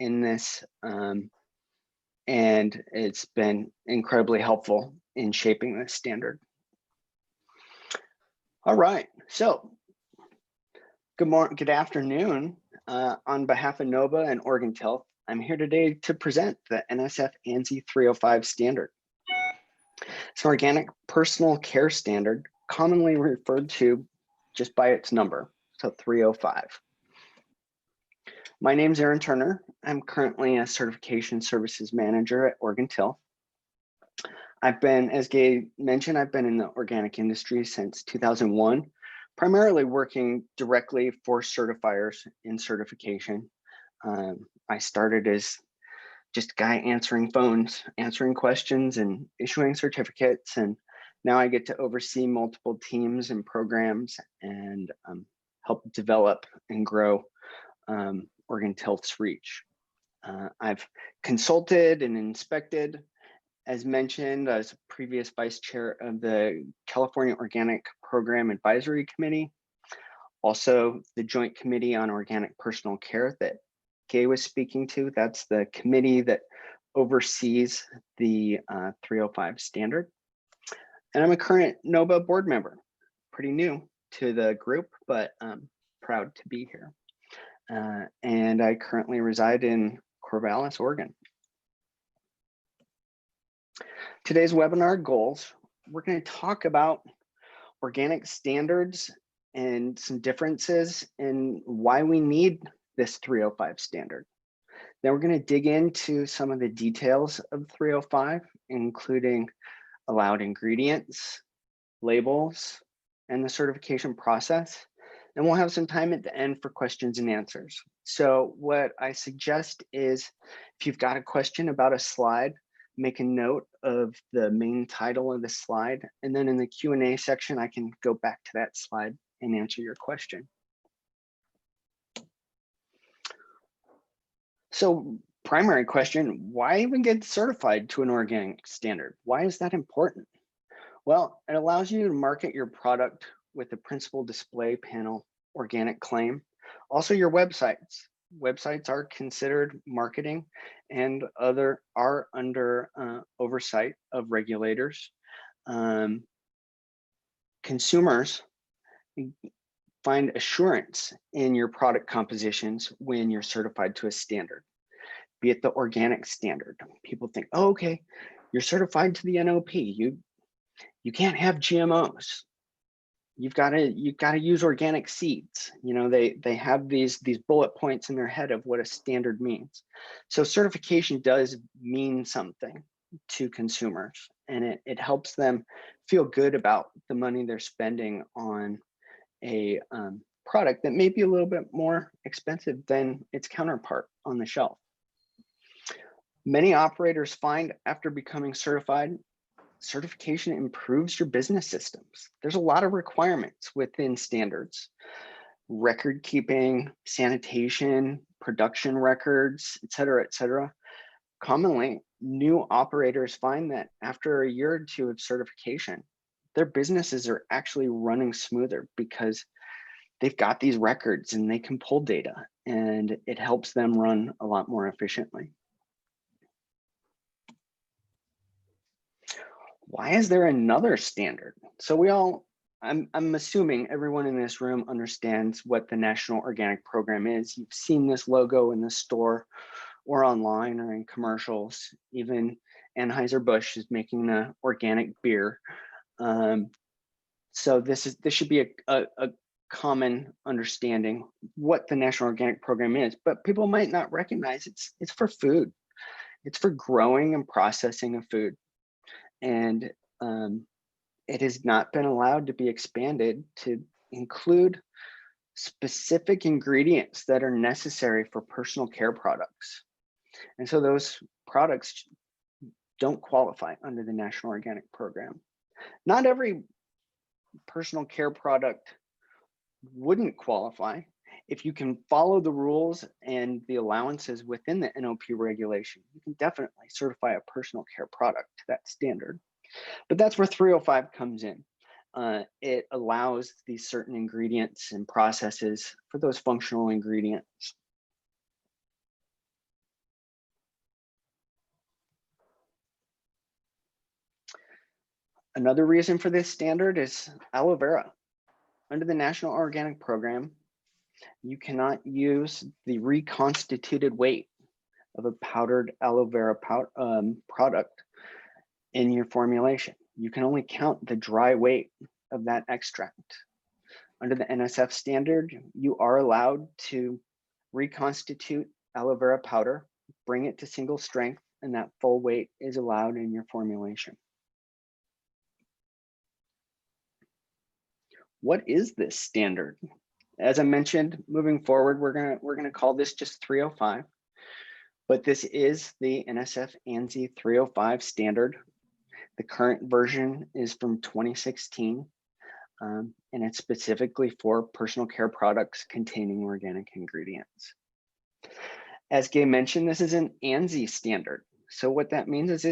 in this, and it's been incredibly helpful in shaping this standard. All right, so good afternoon. On behalf of NOHBA and Oregon Health, I'm here today to present the NSF ANSI 305 standard. It's an organic personal care standard, commonly referred to just by its number, so 305. My name is Aaron Turner. I'm currently a certification services manager at Oregon Health. I've been, as Gay mentioned, I've been in the organic industry since 2001, primarily working directly for certifiers in certification. I started as just a guy answering phones, answering questions and issuing certificates. And now I get to oversee multiple teams and programs and help develop and grow Oregon Health's reach. I've consulted and inspected, as mentioned, as a previous vice chair of the California Organic Program Advisory Committee, also the Joint Committee on Organic Personal Care that Gay was speaking to. That's the committee that oversees the 305 standard. And I'm a current NOHBA board member, pretty new to the group, but proud to be here. And I currently reside in Corvallis, Oregon. Today's webinar goals, we're going to talk about organic standards and some differences in why we need this 305 standard. Then we're going to dig into some of the details of 305, including allowed ingredients, labels, and the certification process. And we'll have some time at the end for questions and answers. So what I suggest is if you've got a question about a slide, make a note of the main title of the slide. And then in the Q&A section, I can go back to that slide and answer your question. So primary question, why even get certified to an organic standard? Why is that important? Well, it allows you to market your product with the principal display panel organic claim. Also your websites. Websites are considered marketing and are under oversight of regulators. Consumers find assurance in your product compositions when you're certified to a standard, be it the organic standard. People think, oh, okay, you're certified to the NOP. You can't have GMOs. You've got to use organic seeds. You know, they have these bullet points in their head of what a standard means. So certification does mean something to consumers, and it helps them feel good about the money they're spending on a product that may be a little bit more expensive than its counterpart on the shelf. Many operators find after becoming certified, certification improves your business systems. There's a lot of requirements within standards: record keeping, sanitation, production records, et cetera, et cetera. Commonly, new operators find that after a year or two of certification, their businesses are actually running smoother because they've got these records and they can pull data, and it helps them run a lot more efficiently. Why is there another standard? So I'm assuming everyone in this room understands what the National Organic Program is. You've seen this logo in the store or online or in commercials. Even Anheuser-Busch is making an organic beer. So this should be a common understanding what the National Organic Program is, but people might not recognize it's for food. It's for growing and processing of food. And it has not been allowed to be expanded to include specific ingredients that are necessary for personal care products. And so those products don't qualify under the National Organic Program. Not every personal care product wouldn't qualify. If you can follow the rules and the allowances within the NOP regulation, you can definitely certify a personal care product to that standard. But that's where 305 comes in. It allows these certain ingredients and processes for those functional ingredients. Another reason for this standard is aloe vera. Under the National Organic Program, you cannot use the reconstituted weight of a powdered aloe vera product in your formulation. You can only count the dry weight of that extract. Under the NSF standard, you are allowed to reconstitute aloe vera powder, bring it to single strength, and that full weight is allowed in your formulation. What is this standard? As I mentioned, moving forward, we're gonna call this just 305, but this is the NSF ANSI 305 standard. The current version is from 2016, and it's specifically for personal care products containing organic ingredients. As Gay mentioned, this is an ANSI standard. So what that means is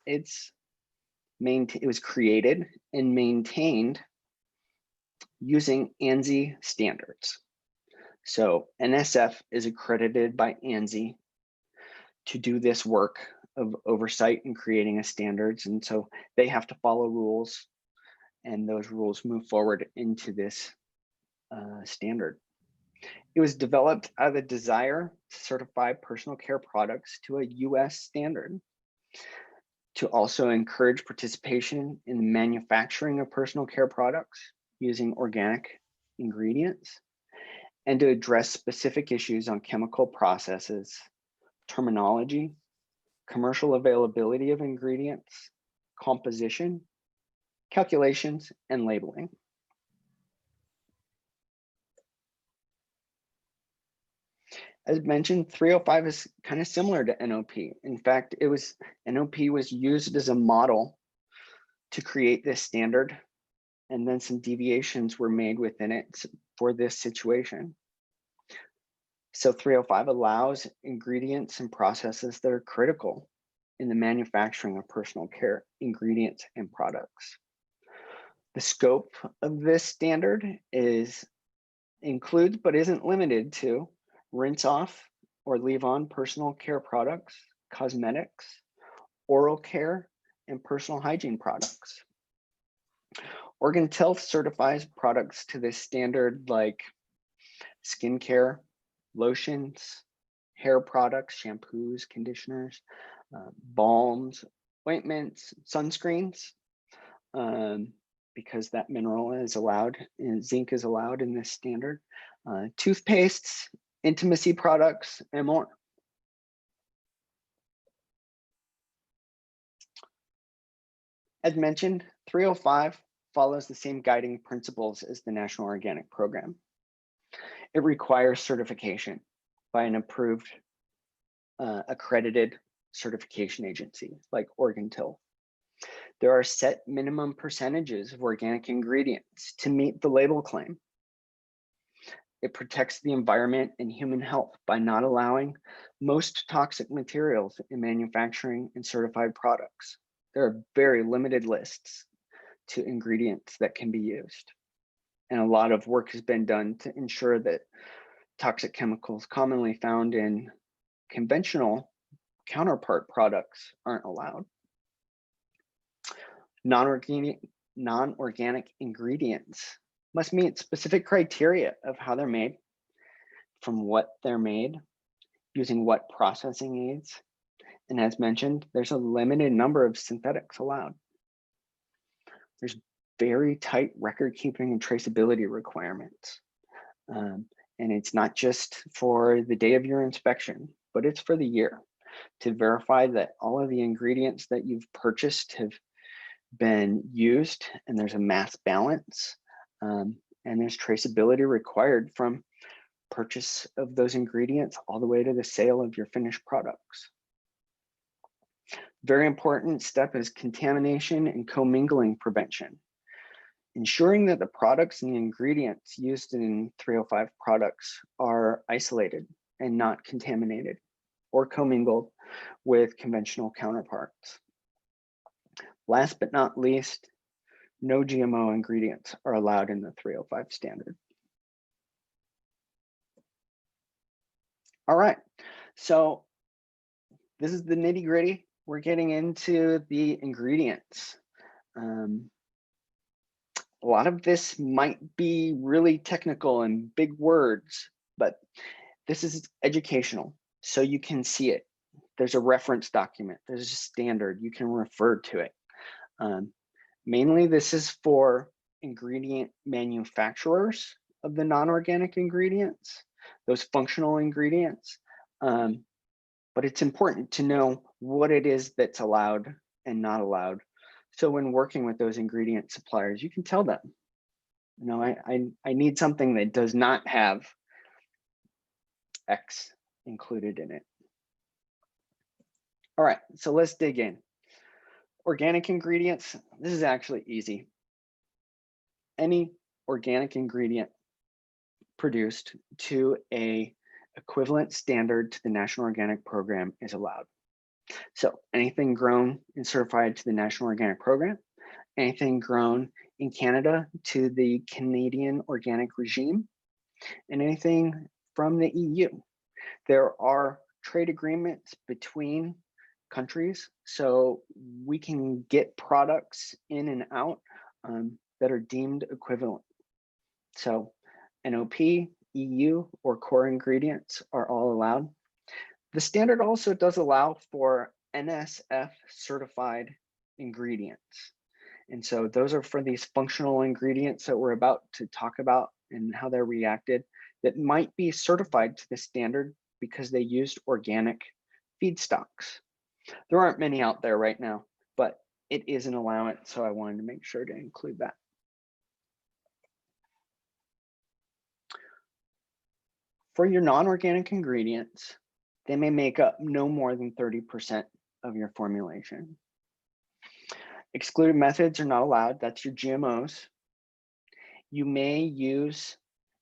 it was created and maintained using ANSI standards. So NSF is accredited by ANSI to do this work of oversight and creating a standards. And so they have to follow rules, and those rules move forward into this standard. It was developed out of the desire to certify personal care products to a US standard, to also encourage participation in the manufacturing of personal care products using organic ingredients, and to address specific issues on chemical processes, terminology, commercial availability of ingredients, composition, calculations, and labeling. As mentioned, 305 is kind of similar to NOP. In fact, NOP was used as a model to create this standard, and then some deviations were made within it for this situation. So 305 allows ingredients and processes that are critical in the manufacturing of personal care ingredients and products. The scope of this standard includes, but isn't limited to, rinse off or leave on personal care products, cosmetics, oral care, and personal hygiene products. Organ Health certifies products to this standard like skincare, lotions, hair products, shampoos, conditioners, balms, ointments, sunscreens, because that mineral is allowed and zinc is allowed in this standard, toothpastes, intimacy products, and more. As mentioned, 305 follows the same guiding principles as the National Organic Program. It requires certification by an approved, accredited certification agency like Organ Health. There are set minimum percentages of organic ingredients to meet the label claim. It protects the environment and human health by not allowing most toxic materials in manufacturing and certified products. There are very limited lists to ingredients that can be used. And a lot of work has been done to ensure that toxic chemicals commonly found in conventional counterpart products aren't allowed. Non-organic ingredients must meet specific criteria of how they're made, from what they're made, using what processing aids. And as mentioned, there's a limited number of synthetics allowed. There's very tight record keeping and traceability requirements. And it's not just for the day of your inspection, but it's for the year, to verify that all of the ingredients that you've purchased have been used and there's a mass balance. And there's traceability required from purchase of those ingredients all the way to the sale of your finished products. Very important step is contamination and commingling prevention. Ensuring that the products and the ingredients used in 305 products are isolated and not contaminated or commingled with conventional counterparts. Last but not least, no GMO ingredients are allowed in the 305 standard. All right, so this is the nitty-gritty. We're getting into the ingredients. A lot of this might be really technical and big words, but this is educational, so you can see it. There's a reference document, there's a standard, you can refer to it. Mainly this is for ingredient manufacturers of the non-organic ingredients, those functional ingredients. But it's important to know what it is that's allowed and not allowed. So when working with those ingredient suppliers, you can tell them, you know, I need something that does not have X included in it. All right, so let's dig in. Organic ingredients, this is actually easy. Any organic ingredient produced to a equivalent standard to the National Organic Program is allowed. So anything grown and certified to the National Organic Program, anything grown in Canada to the Canadian Organic Regime, and anything from the EU. There are trade agreements between countries, so we can get products in and out that are deemed equivalent. So NOP, EU, or core ingredients are all allowed. The standard also does allow for NSF certified ingredients. And so those are for these functional ingredients that we're about to talk about and how they're reacted that might be certified to the standard because they used organic feedstocks. There aren't many out there right now, but it is an allowance, so I wanted to make sure to include that. For your non-organic ingredients, they may make up no more than 30% of your formulation. Excluded methods are not allowed, that's your GMOs. You may use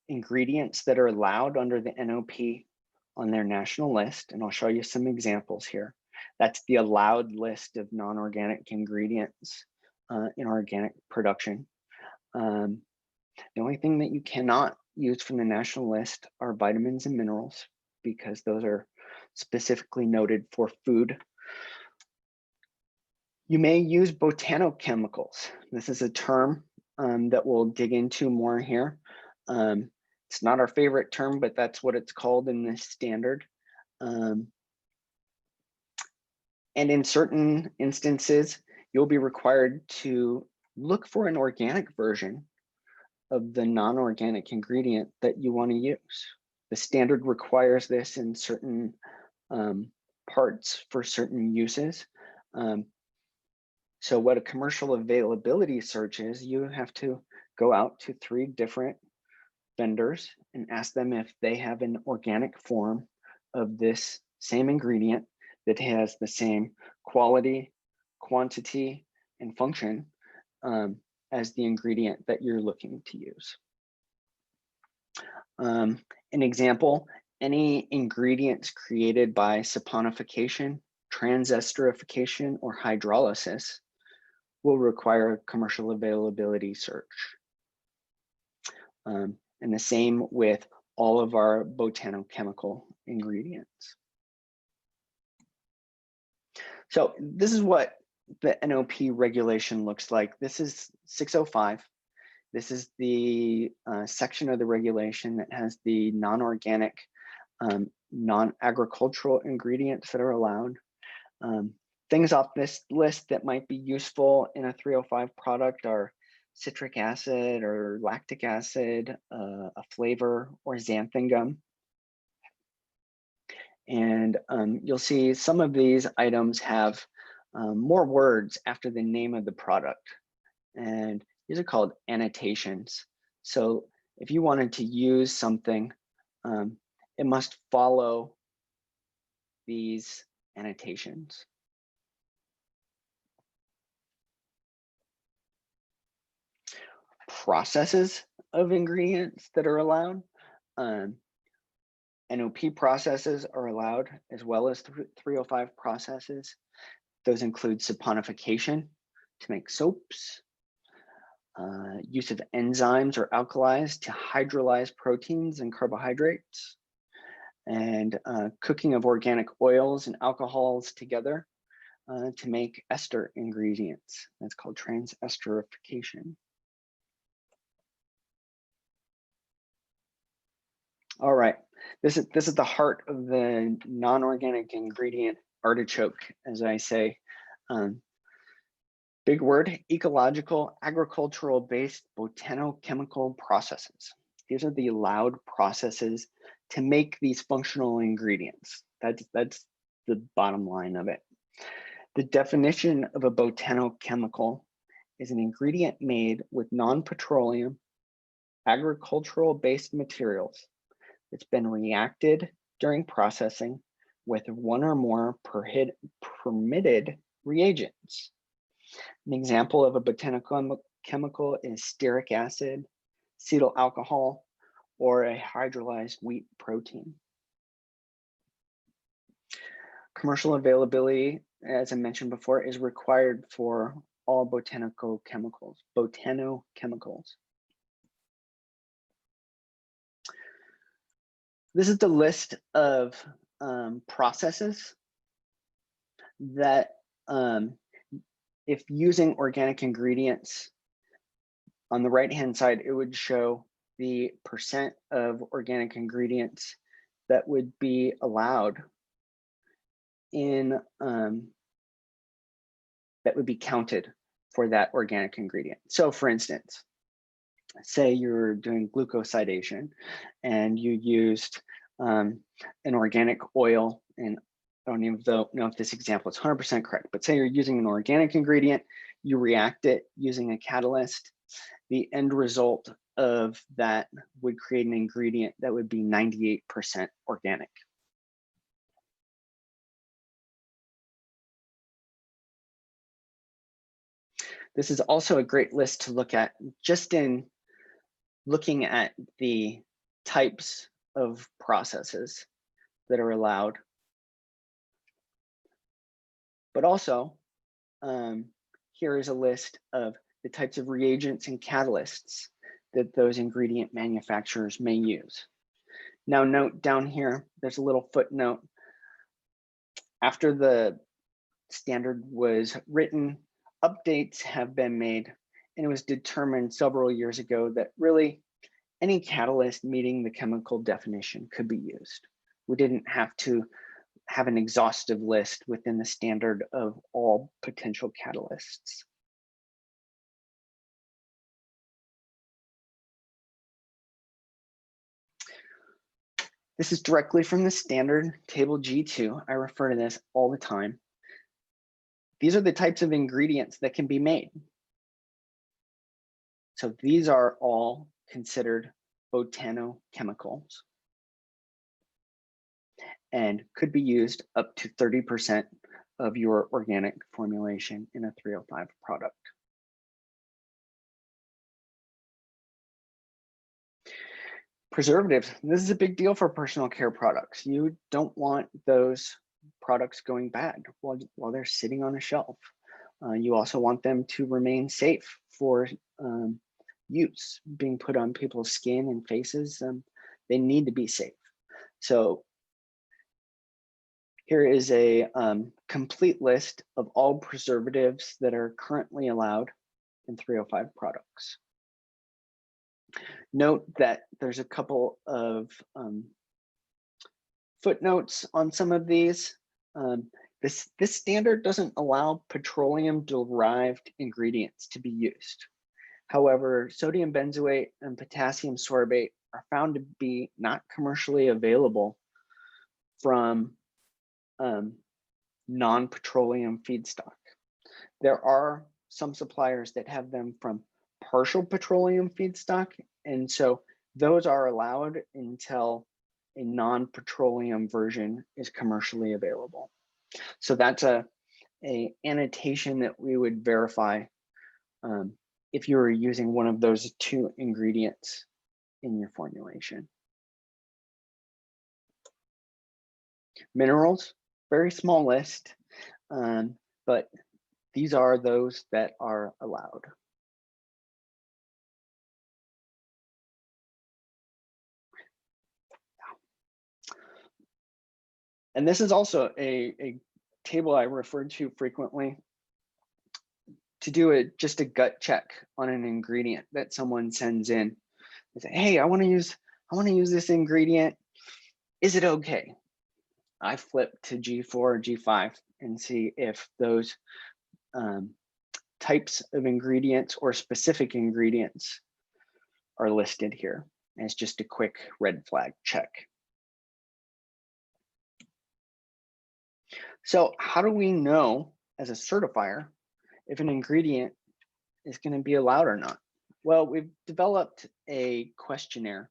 ingredients that are allowed under the NOP on their national list, and I'll show you some examples here. That's the allowed list of non-organic ingredients in organic production. The only thing that you cannot use from the national list are vitamins and minerals because those are specifically noted for food. You may use botanical chemicals. This is a term that we'll dig into more here. It's not our favorite term, but that's what it's called in this standard. And in certain instances, you'll be required to look for an organic version of the non-organic ingredient that you want to use. The standard requires this in certain parts for certain uses. So what a commercial availability search is, you have to go out to 3 different vendors and ask them if they have an organic form of this same ingredient that has the same quality, quantity, and function as the ingredient that you're looking to use. An example, any ingredients created by saponification, transesterification, or hydrolysis will require a commercial availability search. And the same with all of our botanical chemical ingredients. So this is what the NOP regulation looks like. This is 605. This is the section of the regulation that has the non-organic, non-agricultural ingredients that are allowed. Things off this list that might be useful in a 305 product are citric acid or lactic acid, a flavor, or xanthan gum. And you'll see some of these items have more words after the name of the product. And these are called annotations. So if you wanted to use something, it must follow these annotations. Processes of ingredients that are allowed. NOP processes are allowed as well as 305 processes. Those include saponification to make soaps, use of enzymes or alkalis to hydrolyze proteins and carbohydrates, and cooking of organic oils and alcohols together. to make ester ingredients. That's called transesterification. All right, this is the heart of the non-organic ingredient artichoke, as I say. Big word, ecological, agricultural-based botanochemical processes. These are the allowed processes to make these functional ingredients. That's the bottom line of it. The definition of a botanochemical is an ingredient made with non-petroleum, agricultural-based materials that's been reacted during processing with one or more permitted reagents. An example of a botanical chemical is stearic acid, acetyl alcohol, or a hydrolyzed wheat protein. Commercial availability, as I mentioned before, is required for all botanical chemicals, botanochemicals. This is the list of processes that, if using organic ingredients, on the right-hand side, it would show the percent of organic ingredients that would be allowed in, that would be counted for that organic ingredient. So for instance, say you're doing glucosidation and you used an organic oil, and I don't even know if this example is 100% correct, but say you're using an organic ingredient, you react it using a catalyst, the end result of that would create an ingredient that would be 98% organic. This is also a great list to look at just in looking at the types of processes that are allowed. But also, here is a list of the types of reagents and catalysts that those ingredient manufacturers may use. Now note down here, there's a little footnote. After the standard was written, updates have been made, and it was determined several years ago that really any catalyst meeting the chemical definition could be used. We didn't have to have an exhaustive list within the standard of all potential catalysts. This is directly from the standard table G2. I refer to this all the time. These are the types of ingredients that can be made. So these are all considered botanochemicals and could be used up to 30% of your organic formulation in a 305 product. Preservatives, this is a big deal for personal care products. You don't want those products going bad while they're sitting on a shelf. You also want them to remain safe for use, being put on people's skin and faces. They need to be safe. So here is a complete list of all preservatives that are currently allowed in 305 products. Note that there's a couple of footnotes on some of these. This standard doesn't allow petroleum-derived ingredients to be used. However, sodium benzoate and potassium sorbate are found to be not commercially available from non-petroleum feedstock. There are some suppliers that have them from partial petroleum feedstock, and so those are allowed until a non-petroleum version is commercially available. So that's a annotation that we would verify if you were using one of those two ingredients in your formulation. Minerals, very small list, but these are those that are allowed. And this is also a table I refer to frequently to do just a gut check on an ingredient that someone sends in. They say, hey, I want to use this ingredient. Is it okay? I flip to G4 or G5 and see if those types of ingredients or specific ingredients are listed here. And it's just a quick red flag check. So how do we know as a certifier if an ingredient is going to be allowed or not? Well, we've developed a questionnaire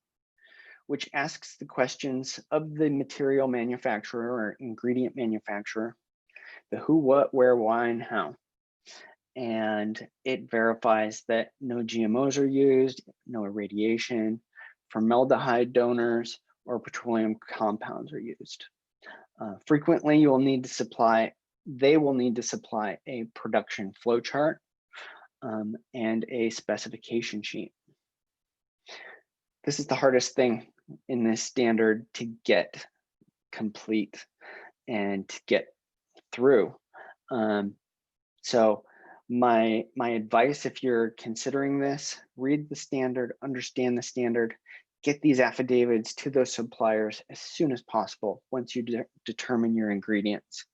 which asks the questions of the material manufacturer or ingredient manufacturer, the who, what, where, why, and how. And it verifies that no GMOs are used, no irradiation, formaldehyde donors, or petroleum compounds are used. Frequently, they will need to supply a production flow chart and a specification sheet. This is the hardest thing in this standard to get complete and to get through. So my advice, if you're considering this, read the standard, understand the standard, get these affidavits to those suppliers as soon as possible once you determine your ingredients,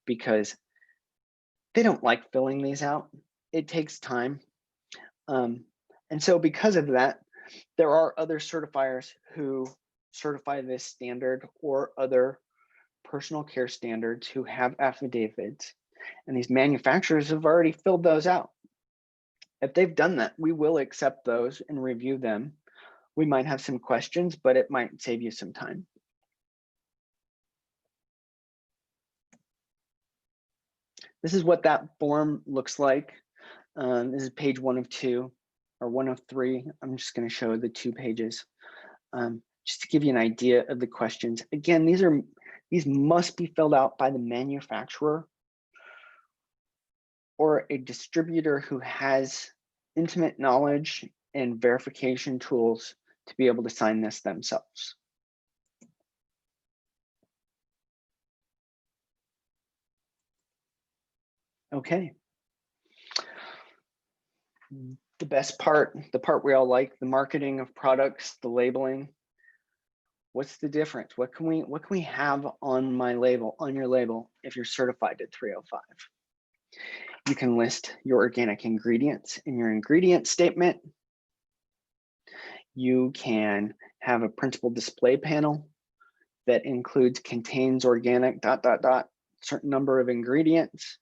because they don't like filling these out. It takes time. And so because of that, there are other certifiers who certify this standard or other personal care standards who have affidavits, and these manufacturers have already filled those out. If they've done that, we will accept those and review them. We might have some questions, but it might save you some time. This is what that form looks like. This is page 1 of 2 or 1 of 3. I'm just going to show the 2 pages just to give you an idea of the questions. Again, these must be filled out by the manufacturer or a distributor who has intimate knowledge and verification tools to be able to sign this themselves. Okay. The best part, the part we all like, the marketing of products, the labeling. What's the difference? What can we have on my label, on your label, if you're certified at 305? You can list your organic ingredients in your ingredient statement. You can have a principal display panel that includes contains organic ... certain number of ingredients,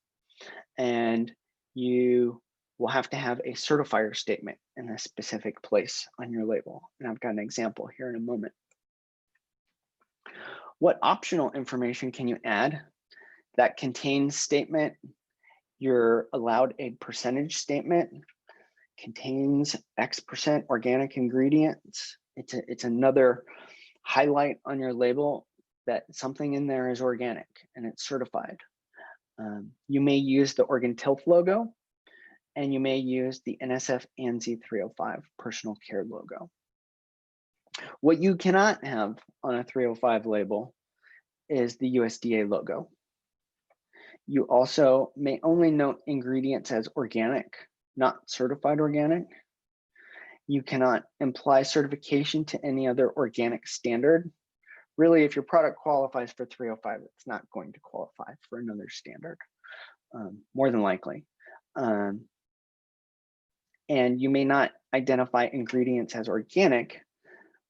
and you will have to have a certifier statement in a specific place on your label. And I've got an example here in a moment. What optional information can you add? That contains statement, you're allowed a percentage statement, contains X% organic ingredients. It's another highlight on your label that something in there is organic and it's certified. You may use the Organ Tilth logo, and you may use the NSF ANSI 305 personal care logo. What you cannot have on a 305 label is the USDA logo. You also may only note ingredients as organic, not certified organic. You cannot imply certification to any other organic standard. Really, if your product qualifies for 305, it's not going to qualify for another standard, more than likely. And you may not identify ingredients as organic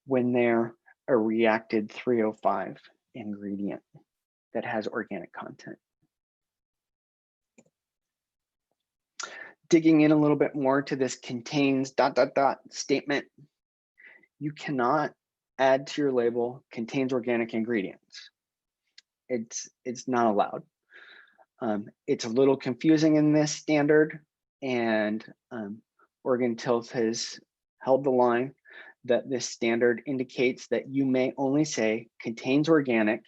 when they're a reacted 305 ingredient that has organic content. Digging in a little bit more to this contains ... statement, you cannot add to your label contains organic ingredients. It's not allowed. It's a little confusing in this standard, and Organ Tilth has held the line that this standard indicates that you may only say contains organic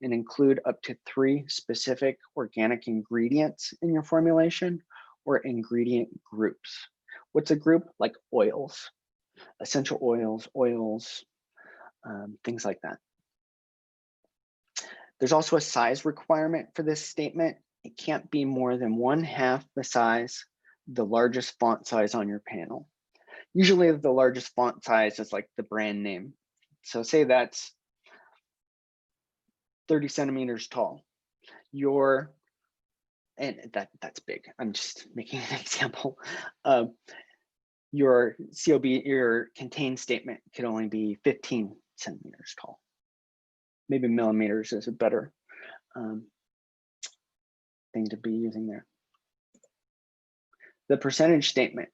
and include up to 3 specific organic ingredients in your formulation or ingredient groups. What's a group? Like oils, essential oils, things like that. There's also a size requirement for this statement. it can't be more than 1/2 the size, the largest font size on your panel. Usually the largest font size is like the brand name. So say that's 30 centimeters tall. And that's big. I'm just making an example. Your COB, your contained statement could only be 15 centimeters tall. Maybe millimeters is a better thing to be using there. The percentage statement,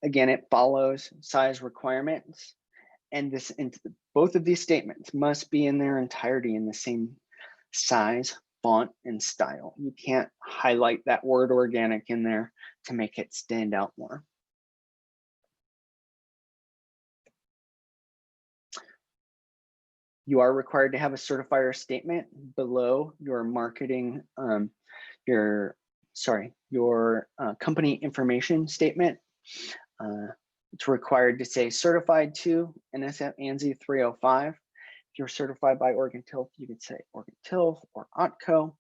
again, it follows size requirements, and both of these statements must be in their entirety in the same size, font, and style. You can't highlight that word organic in there to make it stand out more. You are required to have a certifier statement below your marketing, your company information statement. It's required to say certified to NSF ANSI 305. If you're certified by Oregon Tilth, you could say Oregon Tilth or OTCO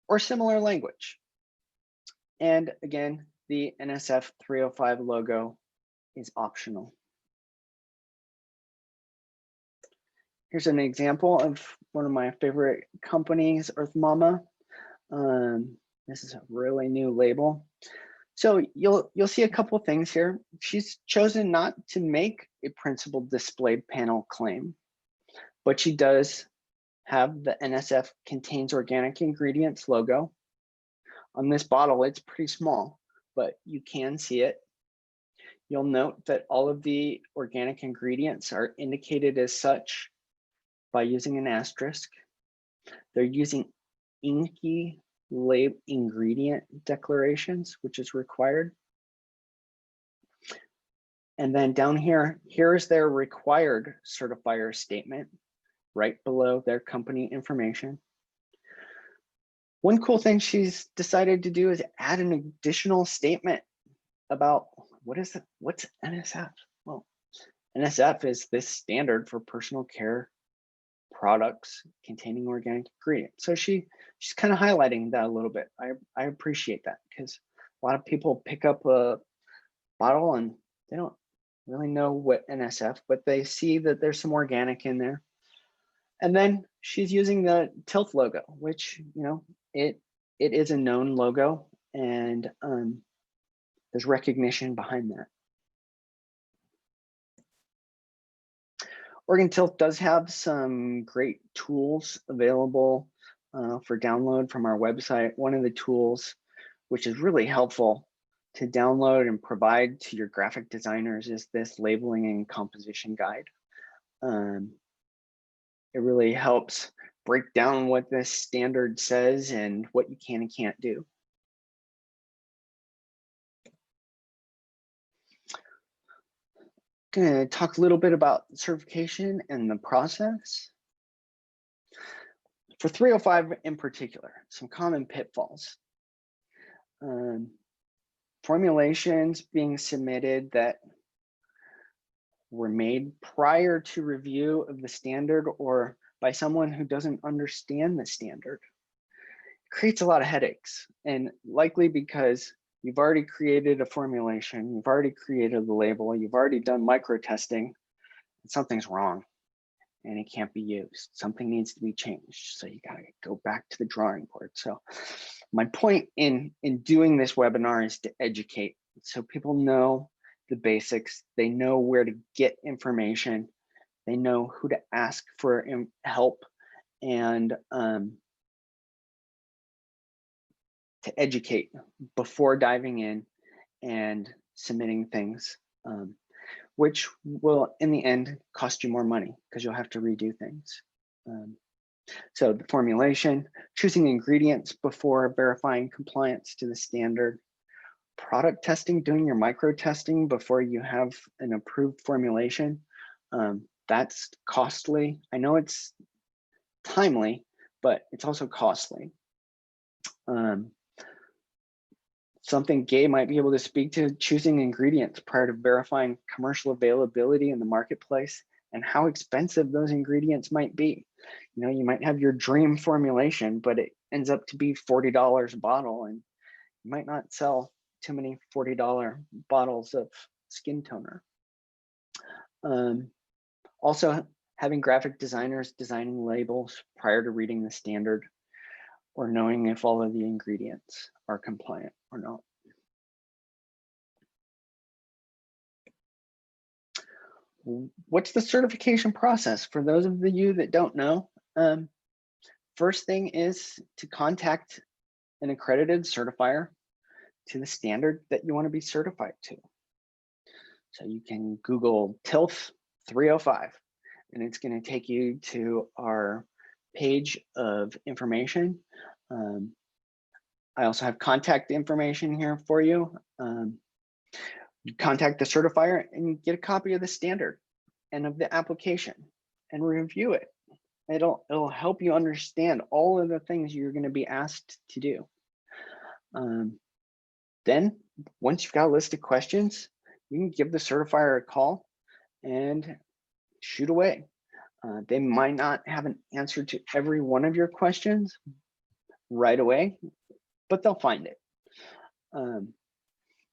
or similar language. And again, the NSF 305 logo is optional. Here's an example of one of my favorite companies, Earth Mama. This is a really new label. So you'll see a couple things here. She's chosen not to make a principal displayed panel claim, but she does have the NSF contains organic ingredients logo. On this bottle, it's pretty small, but you can see it. You'll note that all of the organic ingredients are indicated as such by using an asterisk. They're using INCI ingredient declarations, which is required. And then down here, here's their required certifier statement right below their company information. One cool thing she's decided to do is add an additional statement about what's NSF? Well, NSF is this standard for personal care products containing organic ingredients. So she's kind of highlighting that a little bit. I appreciate that, because a lot of people pick up a bottle and they don't really know what NSF, but they see that there's some organic in there. And then she's using the Tilth logo, which, you know, it is a known logo, and there's recognition behind that. Oregon Tilth does have some great tools available for download from our website. One of the tools, which is really helpful to download and provide to your graphic designers, is this labeling and composition guide. It really helps break down what this standard says and what you can and can't do. Going to talk a little bit about certification and the process. For 305 in particular, some common pitfalls. Formulations being submitted that were made prior to review of the standard or by someone who doesn't understand the standard. It creates a lot of headaches, and likely because you've already created a formulation, you've already created the label, you've already done micro testing, and something's wrong and it can't be used. Something needs to be changed. So you gotta go back to the drawing board. So my point in doing this webinar is to educate, so people know the basics, they know where to get information, they know who to ask for help, and to educate before diving in and submitting things, which will in the end cost you more money because you'll have to redo things. So the formulation, choosing ingredients before verifying compliance to the standard, product testing, doing your micro testing before you have an approved formulation. That's costly. I know it's timely, but it's also costly. Something Gay might be able to speak to, choosing ingredients prior to verifying commercial availability in the marketplace and how expensive those ingredients might be. You know, you might have your dream formulation, but it ends up to be $40 a bottle, and you might not sell too many $40 bottles of skin toner. Also, having graphic designers designing labels prior to reading the standard, or knowing if all of the ingredients are compliant or not. What's the certification process? For those of you that don't know, first thing is to contact an accredited certifier to the standard that you want to be certified to. So you can Google TILF 305, and it's going to take you to our page of information. I also have contact information here for you. You contact the certifier and you get a copy of the standard and of the application and review it. It'll help you understand all of the things you're going to be asked to do. Then once you've got a list of questions, you can give the certifier a call and shoot away. They might not have an answer to every one of your questions right away, but they'll find it.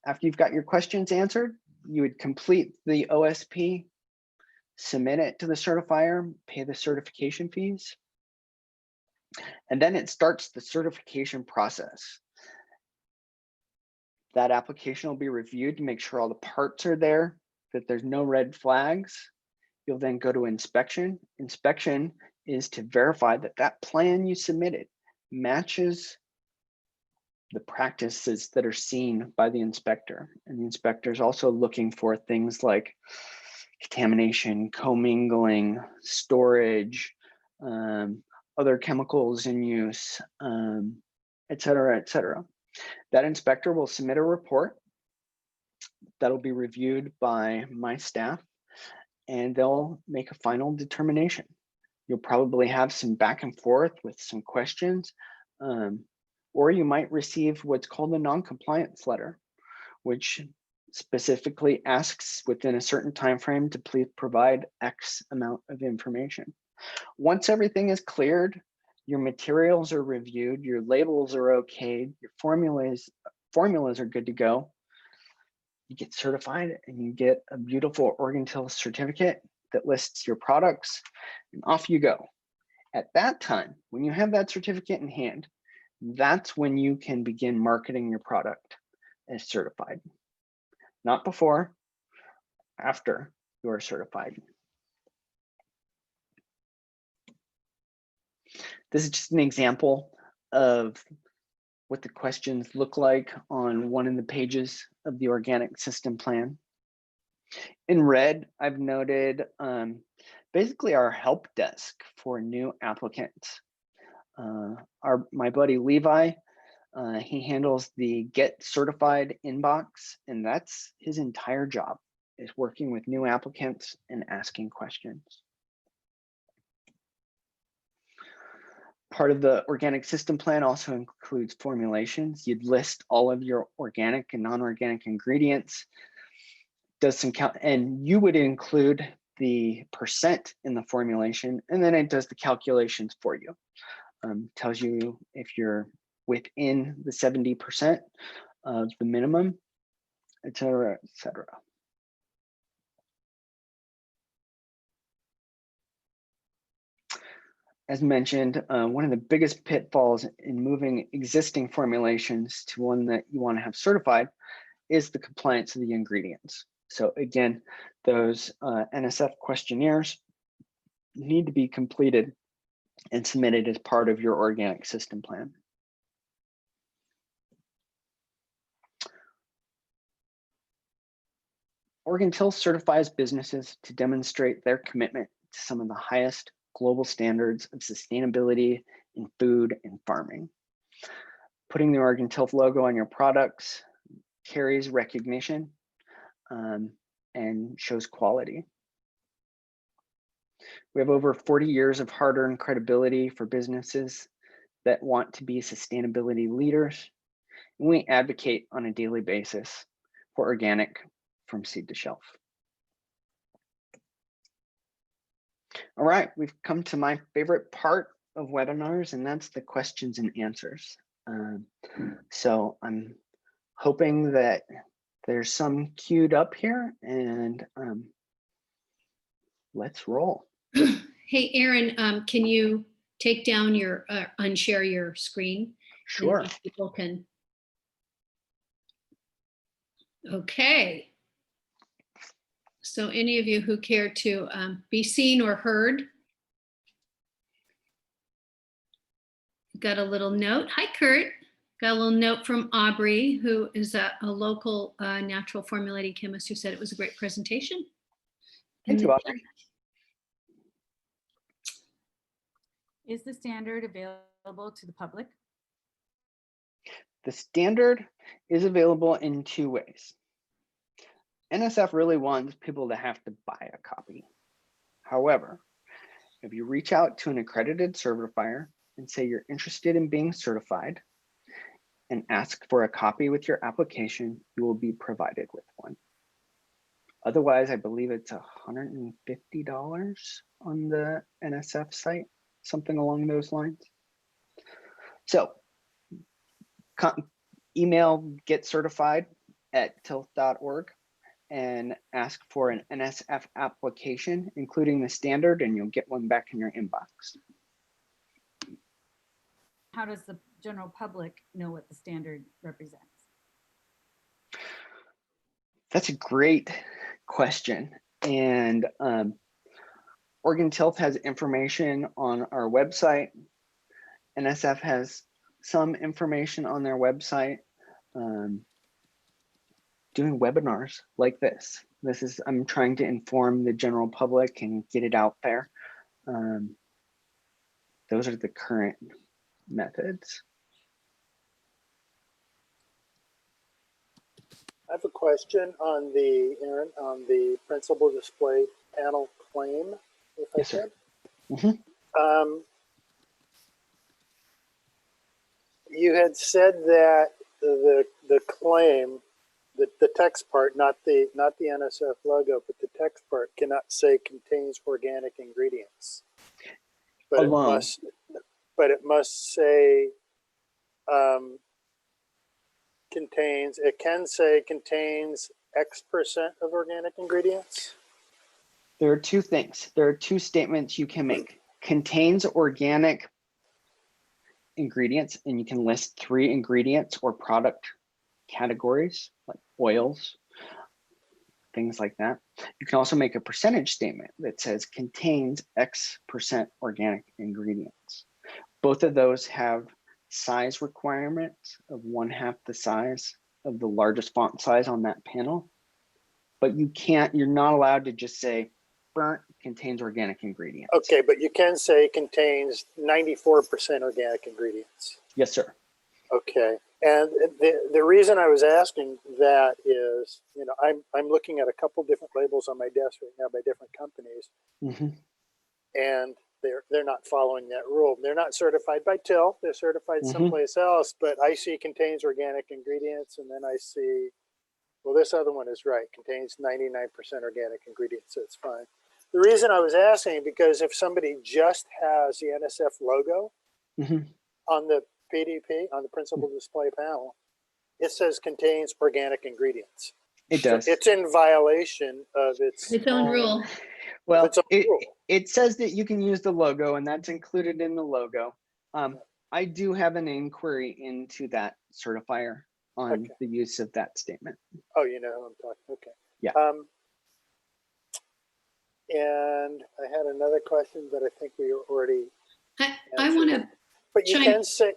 After you've got your questions answered, you would complete the OSP, submit it to the certifier, pay the certification fees, and then it starts the certification process. That application will be reviewed to make sure all the parts are there, that there's no red flags. You'll then go to inspection. Inspection is to verify that that plan you submitted matches the practices that are seen by the inspector. And the inspector is also looking for things like contamination, commingling, storage, other chemicals in use, et cetera, et cetera. That inspector will submit a report that'll be reviewed by my staff, and they'll make a final determination. You'll probably have some back and forth with some questions, or you might receive what's called a non-compliance letter, which specifically asks within a certain time frame to please provide X amount of information. Once everything is cleared, your materials are reviewed, your labels are okay, your formulas are good to go, you get certified and you get a beautiful OrganTill certificate that lists your products, and off you go. At that time, when you have that certificate in hand, that's when you can begin marketing your product as certified. Not before, after you are certified. This is just an example of what the questions look like on one of the pages of the organic system plan. In red, I've noted basically our help desk for new applicants. My buddy Levi, he handles the get certified inbox, and that's his entire job, is working with new applicants and asking questions. Part of the organic system plan also includes formulations. You'd list all of your organic and non-organic ingredients, does some count, and you would include the percent in the formulation, and then it does the calculations for you. Tells you if you're within the 70% of the minimum, et cetera, et cetera. As mentioned, one of the biggest pitfalls in moving existing formulations to one that you want to have certified is the compliance of the ingredients. So again, those NSF questionnaires need to be completed and submitted as part of your organic system plan. OrganTill certifies businesses to demonstrate their commitment to some of the highest global standards of sustainability in food and farming. Putting the OrganTill logo on your products carries recognition and shows quality. We have over 40 years of hard-earned credibility for businesses that want to be sustainability leaders. And we advocate on a daily basis for organic from seed to shelf. All right, we've come to my favorite part of webinars, and that's the questions and answers. So I'm hoping that there's some queued up here, and let's roll. Hey, Aaron, can you take down your, unshare your screen? Sure. And people can. Okay. So any of you who care to be seen or heard, got a little note. Hi, Kurt. Got a little note from Aubrey, who is a local natural formulating chemist, who said it was a great presentation. Thank you, Aubrey. Is the standard available to the public? The standard is available in 2 ways. NSF really wants people to have to buy a copy. However, if you reach out to an accredited certifier and say you're interested in being certified and ask for a copy with your application, you will be provided with one. Otherwise, I believe it's $150 on the NSF site, something along those lines. So email getcertified@tilth.org and ask for an NSF application, including the standard, and you'll get one back in your inbox. How does the general public know what the standard represents? That's a great question. And Oregon Tilth has information on our website. NSF has some information on their website. Doing webinars like this. I'm trying to inform the general public and get it out there. Those are the current methods. I have a question on the, Aaron, on the principal display panel claim, if I could. Mm-hmm. You had said that the claim, the text part, not the NSF logo, but the text part cannot say contains organic ingredients. But Alone. it must say contains. It can say contains X% of organic ingredients. There are 2 things. There are 2 statements you can make. Contains organic ingredients, and you can list 3 ingredients or product categories like oils, things like that. You can also make a percentage statement that says contains X% organic ingredients. Both of those have size requirements of 1/2 the size of the largest font size on that panel. But you're not allowed to just say burnt contains organic ingredients. Okay, but you can say contains 94% organic ingredients. Yes, sir. Okay, and the reason I was asking that is, you know, I'm looking at a couple different labels on my desk right now by different companies, Mm-hmm. and they're not following that rule. They're not certified by TIL. They're certified Mm-hmm. someplace else, but I see contains organic ingredients, and then I see, well, this other one is right, contains 99% organic ingredients, so it's fine. The reason I was asking, because if somebody just has the NSF logo Mm-hmm. on the PDP, on the principal display panel, it says contains organic ingredients. It does. So it's in violation of its own rule. Well, rule. it says that you can use the logo, and that's included in the logo. I do have an inquiry into that certifier on the use of that statement. Oh, you know who I'm talking. Okay. Yeah. And I had another question, but I think we already. I want to. But you can say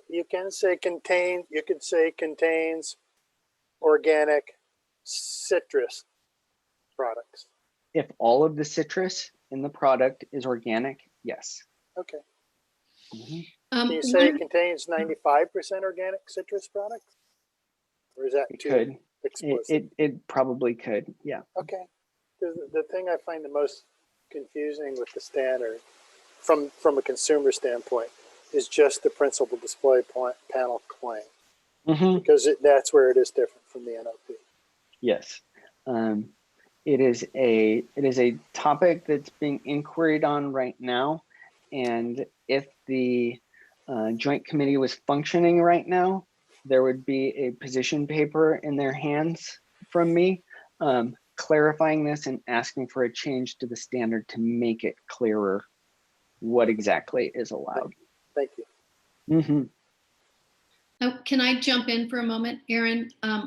contain. You could say contains organic citrus products. If all of the citrus in the product is organic, yes. Okay. Mm-hmm. Can you say it contains 95% organic citrus products? Or is that too explicit? It probably could, yeah. Okay. The thing I find the most confusing with the standard, from a consumer standpoint, is just the principal display panel claim. Mm-hmm. Because that's where it is different from the NOP. Yes. It is a topic that's being inquired on right now, And if the joint committee was functioning right now, there would be a position paper in their hands from me clarifying this and asking for a change to the standard to make it clearer what exactly is allowed. Thank you. Mm-hmm. Oh, can I jump in for a moment, Erin? I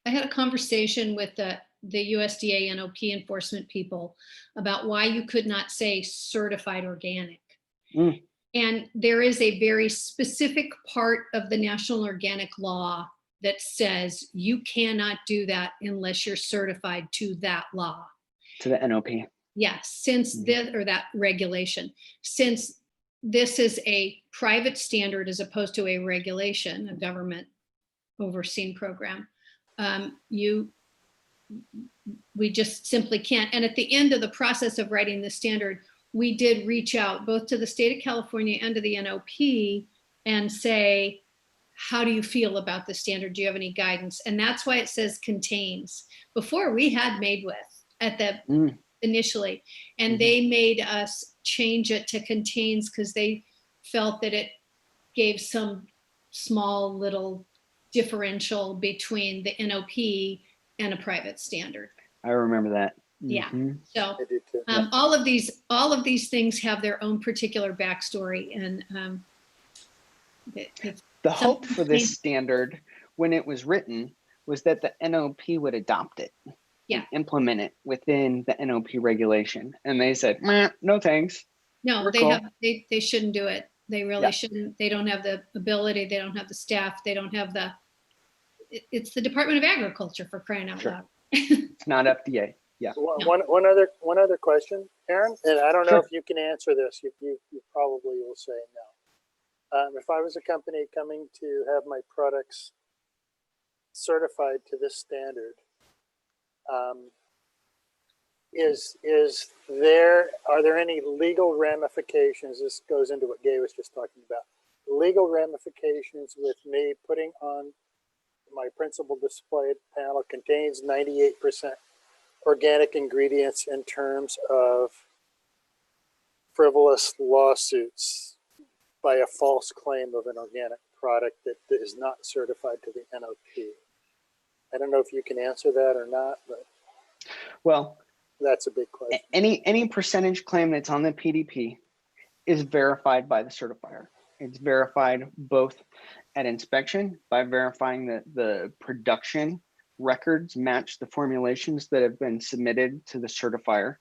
had a conversation with the USDA NOP enforcement people about why you could not say certified organic. Mm. And there is a very specific part of the National Organic Law that says you cannot do that unless you're certified to that law. To the NOP. Yes, since this, or that regulation, since this is a private standard as opposed to a regulation, a government overseen program, we just simply can't. And at the end of the process of writing the standard, we did reach out both to the state of California and to the NOP and say, how do you feel about the standard? Do you have any guidance? And that's why it says contains. Before we had made with at the initially, and they made us change it to contains because they felt that it gave some small little differential between the NOP and a private standard. I remember that. Yeah. So I do too. all of these things have their own particular backstory, and the hope for this standard when it was written was that the NOP would adopt it, and implement it within the NOP regulation, and they said, no thanks. No, We're cool. they shouldn't do it. They really shouldn't. They don't have the ability. They don't have the staff. They don't have the. It's the Department of Agriculture, for crying out loud. It's not FDA. Yeah. One other question, Erin, and I don't know if you can answer this. You probably will say no. If I was a company coming to have my products certified to this standard, are there any legal ramifications? This goes into what Gay was just talking about. Legal ramifications with me putting on my principal display panel contains 98% organic ingredients in terms of frivolous lawsuits by a false claim of an organic product that is not certified to the NOP. I don't know if you can answer that or not, but well, that's a big question. Any percentage claim that's on the PDP is verified by the certifier. It's verified both at inspection by verifying that the production records match the formulations that have been submitted to the certifier.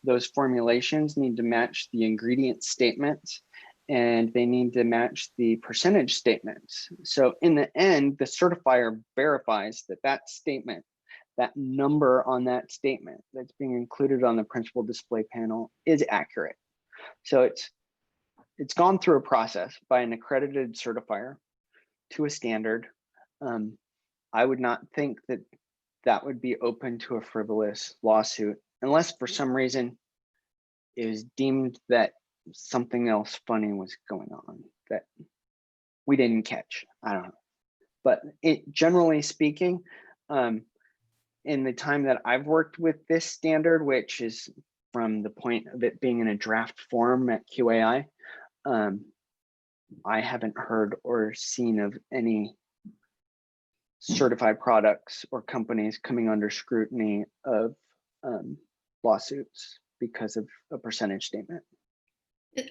Those formulations need to match the ingredient statements, and they need to match the percentage statements. So in the end, the certifier verifies that that statement, that number on that statement that's being included on the principal display panel is accurate. So it's gone through a process by an accredited certifier to a standard. I would not think that that would be open to a frivolous lawsuit unless for some reason it was deemed that something else funny was going on that we didn't catch. I don't know. But generally speaking, in the time that I've worked with this standard, which is from the point of it being in a draft form at QAI, I haven't heard or seen of any certified products or companies coming under scrutiny of lawsuits because of a percentage statement.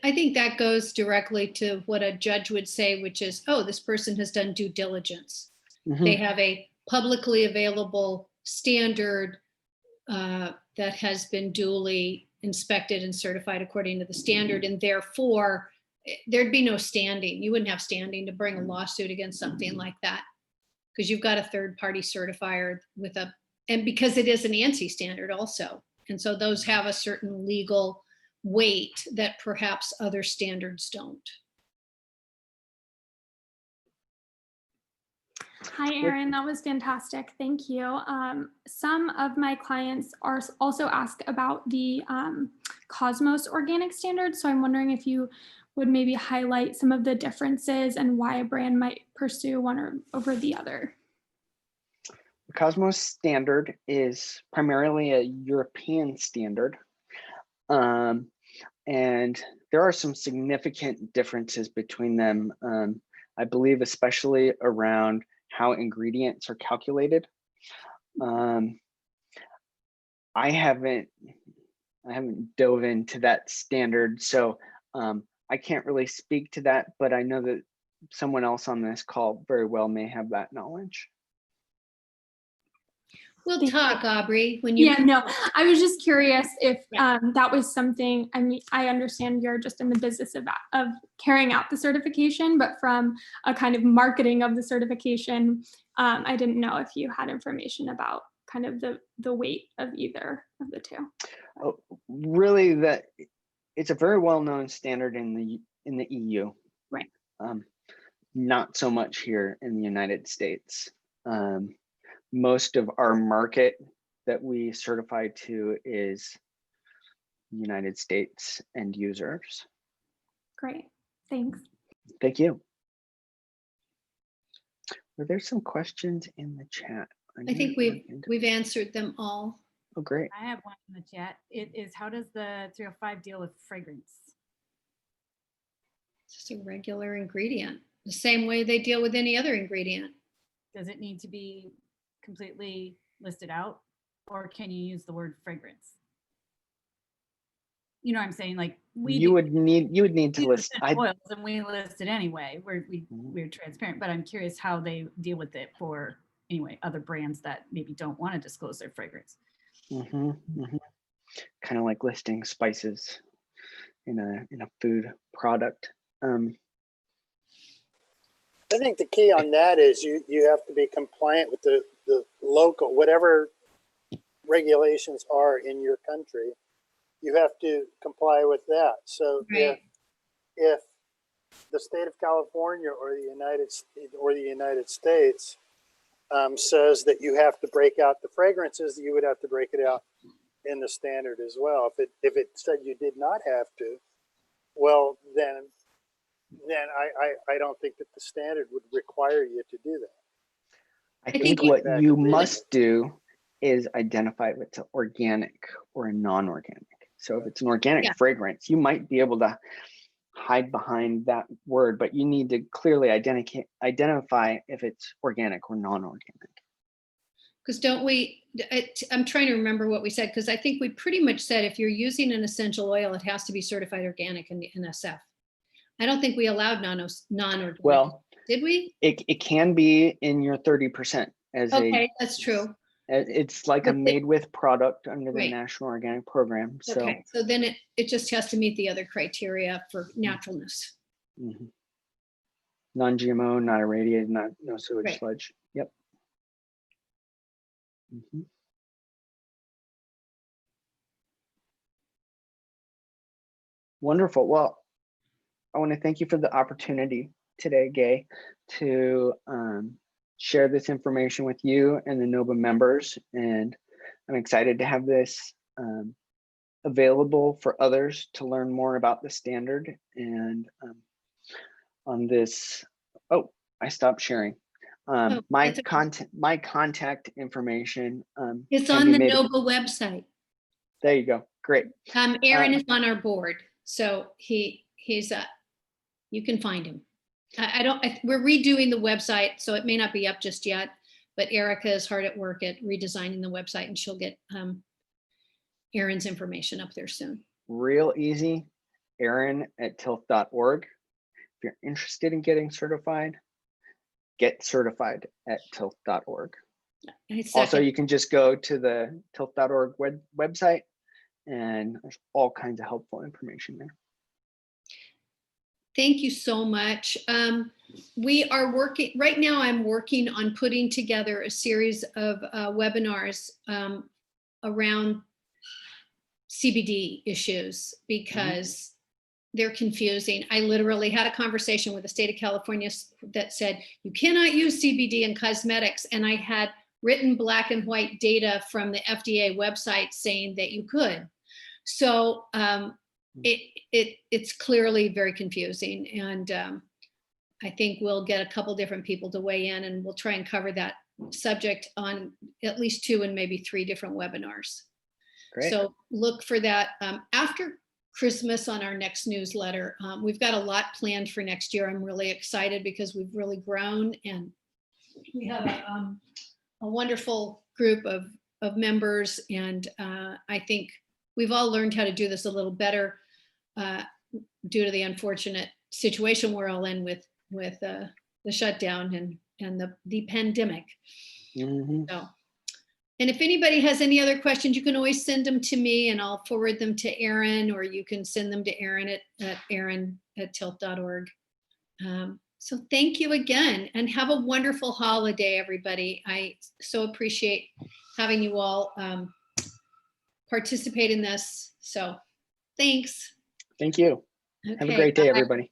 I think that goes directly to what a judge would say, which is, oh, this person has done due diligence. They have a publicly available standard that has been duly inspected and certified according to the standard, and therefore there'd be no standing. You wouldn't have standing to bring a lawsuit against something like that because you've got a third-party certifier and because it is an ANSI standard also. And so those have a certain legal weight that perhaps other standards don't. Hi, Erin, that was fantastic. Thank you. Some of my clients are also asked about the Cosmos organic standard. So I'm wondering if you would maybe highlight some of the differences and why a brand might pursue one over the other. The Cosmos standard is primarily a European standard. And there are some significant differences between them. I believe especially around how ingredients are calculated. I haven't dove into that standard, so I can't really speak to that, but I know that someone else on this call very well may have that knowledge. We'll Thank you. talk, Aubrey, when you. Yeah, no, I was just curious if Yeah. that was something, I mean, I understand you're just in the business of carrying out the certification, but from a kind of marketing of the certification, I didn't know if you had information about kind of the weight of either of the two. Oh, really, that it's a very well-known standard in the EU. Right. Not so much here in the United States. Most of our market that we certify to is United States end users. Great, thanks. Thank you. Were there some questions in the chat? I think we've answered them all. Oh, great. I have one in the chat. It is, how does the 305 deal with fragrance? It's just a regular ingredient, the same way they deal with any other ingredient. Does it need to be completely listed out, or can you use the word fragrance? You know what I'm saying? Like You would need to list. oils, and we list it anyway. We're transparent, but I'm curious how they deal with it for anyway other brands that maybe don't want to disclose their fragrance. Kind of like listing spices in a food product. I think the key on that is you have to be compliant with the local, whatever regulations are in your country, you have to comply with that. So Right. if the state of California or the United States says that you have to break out the fragrances, you would have to break it out in the standard as well. If it said you did not have to, well, then I don't think that the standard would require you to do that. I think think you- what you must do is identify if it's organic or a non-organic. So if it's an organic Yeah. fragrance, you might be able to hide behind that word, but you need to clearly identify if it's organic or non-organic. Because don't we, I'm trying to remember what we said, because I think we pretty much said if you're using an essential oil, it has to be certified organic in the NSF. I don't think we allowed non-organic. Well, did we? it can be in your 30% as Okay, that's true. it's like a But made with product under the Right. National Organic Program. So Okay, so then it just has to meet the other criteria for naturalness. non-GMO, not irradiated, no sewage Right. sludge. Yep. Wonderful. Well, I want to thank you for the opportunity today, Gay, to share this information with you and the NOHBA members. And I'm excited to have this available for others to learn more about the standard. And on this, oh, I stopped sharing. My that's okay. contact information. It's can on be the made- NOHBA website. There you go. Great. Aaron is on our board, so he's you can find him. We're redoing the website, so it may not be up just yet, but Erica is hard at work at redesigning the website, and she'll get Aaron's information up there soon. Real easy, Aaron@tilth.org. If you're interested in getting certified, get certified at tilth.org. Also, you can just go to the tilth.org website, and there's all kinds of helpful information there. Thank you so much. We are working, right now I'm working on putting together a series of webinars around CBD issues because they're confusing. I literally had a conversation with the state of California that said, you cannot use CBD in cosmetics. And I had written black and white data from the FDA website saying that you could. So it's clearly very confusing. And I think we'll get a couple different people to weigh in, and we'll try and cover that subject on at least 2 and maybe 3 different webinars. Great. So look for that after Christmas on our next newsletter. We've got a lot planned for next year. I'm really excited because we've really grown, and we have a wonderful group of members, and I think we've all learned how to do this a little better due to the unfortunate situation we're all in with the shutdown and the pandemic. So, and if anybody has any other questions, you can always send them to me and I'll forward them to Erin, or you can send them to Erin at erin@tilt.org. So thank you again, and have a wonderful holiday, everybody. I so appreciate having you all participate in this. So thanks. Thank you. Have a Okay, great day, bye. everybody.